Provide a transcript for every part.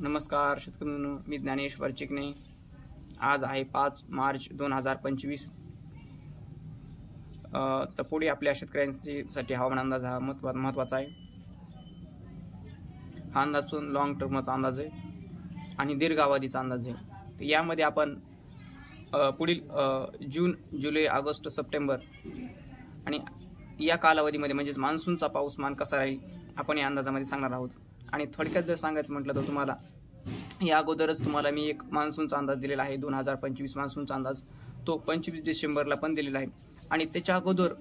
नमस्कार शेतकऱ्यांनो, मी ज्ञानेश्वर चिकणे। आज आहे 5 मार्च 2025। तर पुढे आपल्या शेतकऱ्यांसाठी हवामान अंदाज हा महत्त्वाचा आहे। हा अंदाज लॉंग टर्मचा अंदाज आहे आणि दीर्घावधीचा अंदाज आहे। तर यामध्ये आपण पुढील जून, जुलै, ऑगस्ट, सप्टेंबर आणि या कालावधीमध्ये म्हणजे मान्सूनचा पाऊसमान कसा राहील आपण या अंदाजामध्ये सांगणार आहोत। आणि थोडक्यात जर सांगायचं म्हटलं तर तुम्हाला या अगोदरच तुम्हाला मी एक मान्सूनचा अंदाज दिलेला आहे, 2025 मान्सूनचा अंदाज। तो 25 डिसेंबरला पण दिलेला आहे। आणि त्याच्या अगोदर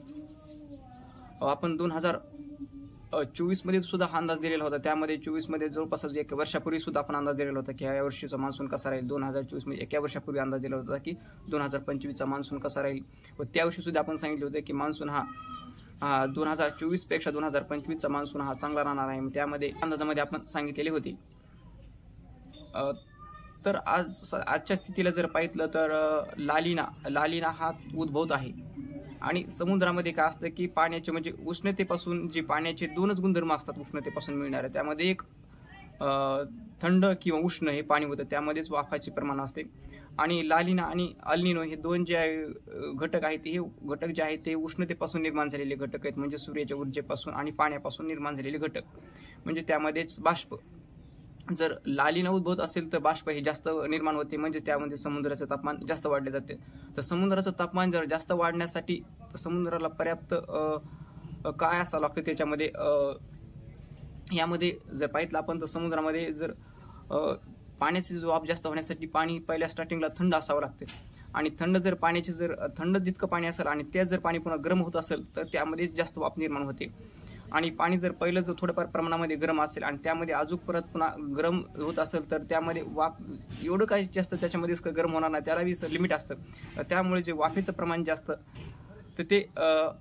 आपण 2024 मध्ये सुद्धा हा अंदाज दिलेला होता। त्यामध्ये 24 मध्ये जवळपास एक वर्षापूर्वी सुद्धा आपण अंदाज दिलेला होता की या वर्षीचा मान्सून कसा राहील। 2024 मध्ये एका वर्षापूर्वी अंदाज दिला होता की 2025 चा मान्सून कसा राहील। व त्यावर्षी सुद्धा आपण सांगितले होते की मान्सून हा 2024 पेक्षा 2025 चा मान्सून हा चांगला राहणार आहे। त्यामध्ये अंदाजामध्ये आपण सांगितलेले होते। तर आजच्या स्थितीला जर पाहिलं तर लालिना हा उद्भवत आहे। आणि समुद्रामध्ये काय असतं की पाण्याचे म्हणजे उष्णतेपासून जे पाण्याचे दोनच गुणधर्म असतात उष्णतेपासून मिळणारे, त्यामध्ये एक थंड किंवा उष्ण हे पाणी होतं, त्यामध्येच वाफाचे प्रमाण असते। आणि लालिना आणि अल्निनो हे दोन जे घटक आहेत हे घटक जे आहेत ते उष्णतेपासून निर्माण झालेले घटक आहेत, म्हणजे सूर्याच्या ऊर्जेपासून आणि पाण्यापासून निर्माण झालेले घटक, म्हणजे त्यामध्येच बाष्प। जर लालिना उद्भवत असेल तर बाष्प हे जास्त निर्माण होते, म्हणजे त्यामध्ये समुद्राचं तापमान जास्त वाढले जाते। तर समुद्राचं तापमान जर जास्त वाढण्यासाठी समुद्राला पर्याप्त काय असावं लागतं त्याच्यामध्ये, यामध्ये जर पाहिलं आपण तर समुद्रामध्ये जर पाण्याची वाफ जास्त होण्यासाठी पाणी पहिल्या स्टार्टिंगला थंड असावं लागते। आणि थंड जितकं पाणी असेल आणि त्यात जर पाणी पुन्हा गरम होत असेल तर त्यामध्ये जास्त वाफ निर्माण होते। आणि पाणी जर पहिलं जर थोडंफार प्रमाणामध्ये गरम असेल आणि त्यामध्ये अजून परत पुन्हा गरम होत असेल तर त्यामध्ये वाफ एवढं काही जास्त त्याच्यामध्येच गरम होणार नाही, त्याला लिमिट असतं। त्यामुळे जे वाफेचं प्रमाण जास्त तर ते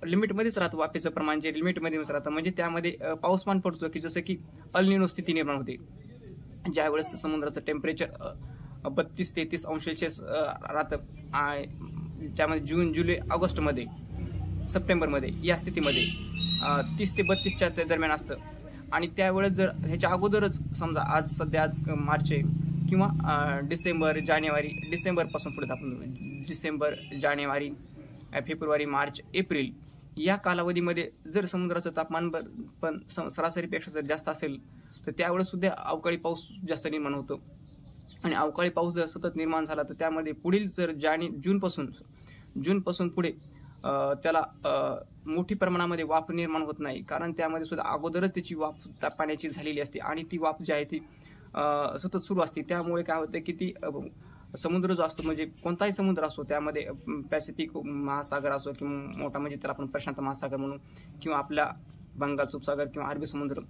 लिमिटमध्येच राहतं, वाफेचं प्रमाण जे लिमिटमध्येच राहतं, म्हणजे त्यामध्ये पाऊसमान पडतो की जसं की अल्निनो स्थिती निर्माण होते, ज्यावेळेस समुद्राचं टेम्परेचर 32 ते 33 अंश सेल्सिअस राहतं। त्यामध्ये जून, जुलै, ऑगस्टमध्ये, सप्टेंबरमध्ये या स्थितीमध्ये 30 ते 32च्या दरम्यान असतं। आणि त्यावेळेस जर ह्याच्या अगोदरच समजा आज मार्च आहे किंवा डिसेंबरपासून पुढे आपण डिसेंबर, जानेवारी, फेब्रुवारी, मार्च, एप्रिल या कालावधीमध्ये जर समुद्राचं तापमान पण सरासरीपेक्षा जर जास्त असेल तर त्यावेळेस सुद्धा अवकाळी पाऊस जास्त निर्माण होतो। आणि अवकाळी पाऊस जर सतत निर्माण झाला तर त्यामध्ये पुढील जर जूनपासून पुढे त्याला मोठी प्रमाणामध्ये वाफ निर्माण होत नाही, कारण त्यामध्ये सुद्धा अगोदरच त्याची वाफ पाण्याची झालेली असते आणि ती वाफ जी आहे ती सतत सुरू असते। त्यामुळे काय होतं की ती समुद्र जो असतो म्हणजे कोणताही समुद्र असो, त्यामध्ये पॅसिफिक महासागर असो किंवा मोठा म्हणजे त्याला आपण प्रशांत महासागर म्हणू, किंवा आपला बंगालचा उपसागर किंवा अरबी समुद्र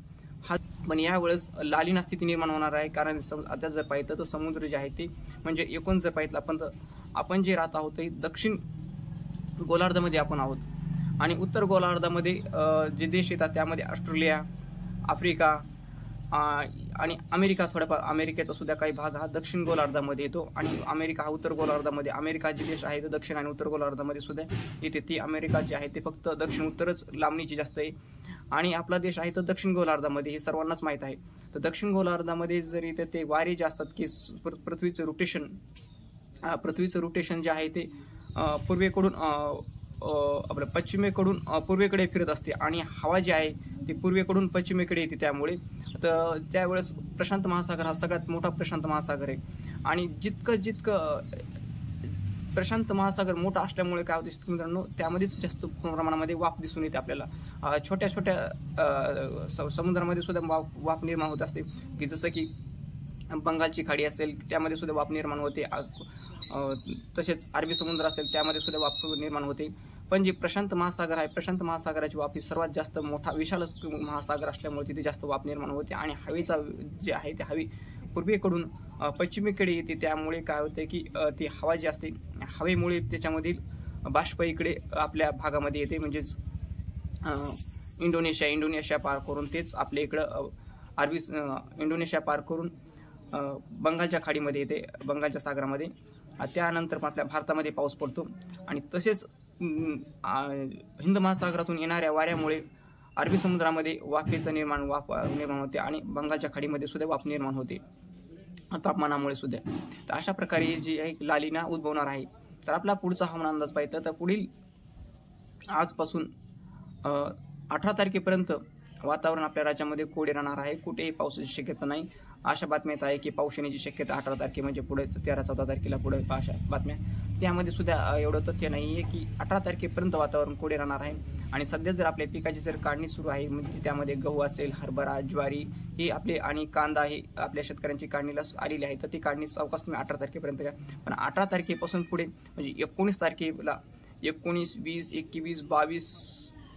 हा, पण यावेळेस लालिना स्थिती निर्माण होणार आहे। कारण आता जर पाहिलं तर समुद्र जे आहे ते म्हणजे एकूण जर पाहिलं आपण जे राहत आहोत ते दक्षिण गोलार्धामध्ये आपण आहोत। आणि उत्तर गोलार्धामध्ये जे देश येतात त्यामध्ये ऑस्ट्रेलिया, आफ्रिका आणि अमेरिका, थोडाफार अमेरिकेचा सुद्धा काही भाग हा दक्षिण गोलार्धामध्ये येतो। आणि अमेरिका हा उत्तर गोलार्धामध्ये, अमेरिका जे देश आहे ते दक्षिण आणि उत्तर गोलार्धामध्ये सुद्धा येते। ती अमेरिका जी आहे ते फक्त दक्षिण उत्तरच लांबणीची जास्त आहे। आणि आपला देश आहे तर दक्षिण गोलार्धामध्ये, हे सर्वांनाच माहीत आहे। तर दक्षिण गोलार्धामध्ये जर इथे ते वारे जे असतात की पृथ्वीचं रोटेशन जे आहे ते पूर्वेकडून आपल्या पश्चिमेकडून पूर्वेकडे फिरत असते आणि हवा जी आहे ती पूर्वेकडून पश्चिमेकडे येते। त्यामुळे तर त्यावेळेस प्रशांत महासागर हा सगळ्यात मोठा प्रशांत महासागर आहे। आणि जितकं प्रशांत महासागर मोठा असल्यामुळे काय होते मित्रांनो, त्यामध्येच जास्त प्रमाणामध्ये वाफ दिसून येते आपल्याला। छोट्या छोट्या समुद्रामध्ये सुद्धा वाफ निर्माण होत असते, की जसं की बंगालची खाडी असेल त्यामध्ये सुद्धा वाफ निर्माण होते, तसेच अरबी समुद्र असेल त्यामध्ये सुद्धा वाफ निर्माण होते। पण जे प्रशांत महासागर आहे, प्रशांत महासागराची वाफ ही सर्वात जास्त मोठा विशाल महासागर असल्यामुळे तिथे जास्त वाफ निर्माण होते। आणि हवेचा जे आहे ते हवे पूर्वेकडून पश्चिमेकडे येते। त्यामुळे काय होते की ती हवा जी असते, हवेमुळे त्याच्यामधील बाष्प इकडे आपल्या भागामध्ये येते, म्हणजेच इंडोनेशिया पार करून तेच आपल्या इकडं इंडोनेशिया पार करून बंगालच्या खाडीमध्ये येते, बंगालच्या सागरामध्ये। त्यानंतर आपल्या भारतामध्ये पाऊस पडतो। आणि तसेच हिंद महासागरातून येणाऱ्या वाऱ्यामुळे अरबी समुद्रामध्ये वाफ निर्माण होते आणि बंगालच्या खाडीमध्ये सुद्धा वाफ निर्माण होते। तापमानामुळे सुद्धा. तर अशा प्रकारे जी एक लालिना उद्भवणार आहे. तर आपला पुढचा हवामान अंदाज पाहिलं तर पुढील आजपासून 18 तारखेपर्यंत वातावरण आपल्या राज्यामध्ये कोरडे राहणार आहे. कुठेही पावसाची शक्यता नाही. अशा बातम्या येत आहे की पाऊस येण्याची शक्यता 18 तारखे म्हणजे पुढे 13-14 तारखेला पुढे अशा बातम्या. त्यामध्ये सुद्धा एवढं तथ्य नाही आहे की 18 तारखेपर्यंत वातावरण कोरडे राहणार आहे. आणि सध्या जर आपल्या पिकाची जर काढणी सुरू आहे म्हणजे त्यामध्ये गहू असेल, हरभरा, ज्वारी हे आपले आणि कांदा हे आपल्या शेतकऱ्यांची काढणीला आलेली आहे. तर ती काढणी सावकाश तुम्ही 18 तारखेपर्यंत करा. पण 18 तारखेपासून पुढे म्हणजे 19 तारखेला 19, 20, 21, 22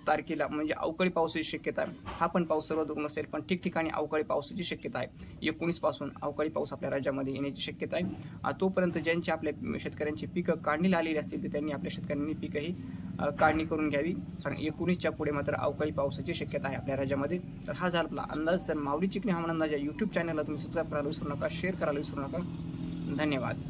तारखेला म्हणजे अवकाळी पावसाची शक्यता आहे. हा पण पाऊस सर्वदूर नसेल पण ठिकठिकाणी अवकाळी पावसाची शक्यता आहे. 19 पासून अवकाळी पाऊस आपल्या राज्यामध्ये येण्याची शक्यता आहे. तोपर्यंत ज्यांची आपल्या शेतकऱ्यांची पिकं काढणीला आलेली असतील तर त्यांनी आपल्या शेतकऱ्यांनी पिकं ही काढणी करून घ्यावी. कारण 19च्या पुढे मात्र अवकाळी पावसाची शक्यता आहे आपल्या राज्यामध्ये. तर हा झाला आपला अंदाज. तर माऊली चिकणी हवामान अंदाज या यूट्यूब चॅनलला तुम्ही सबस्क्राईब करायला विसरू नका, शेअर करायला विसरू नका. धन्यवाद.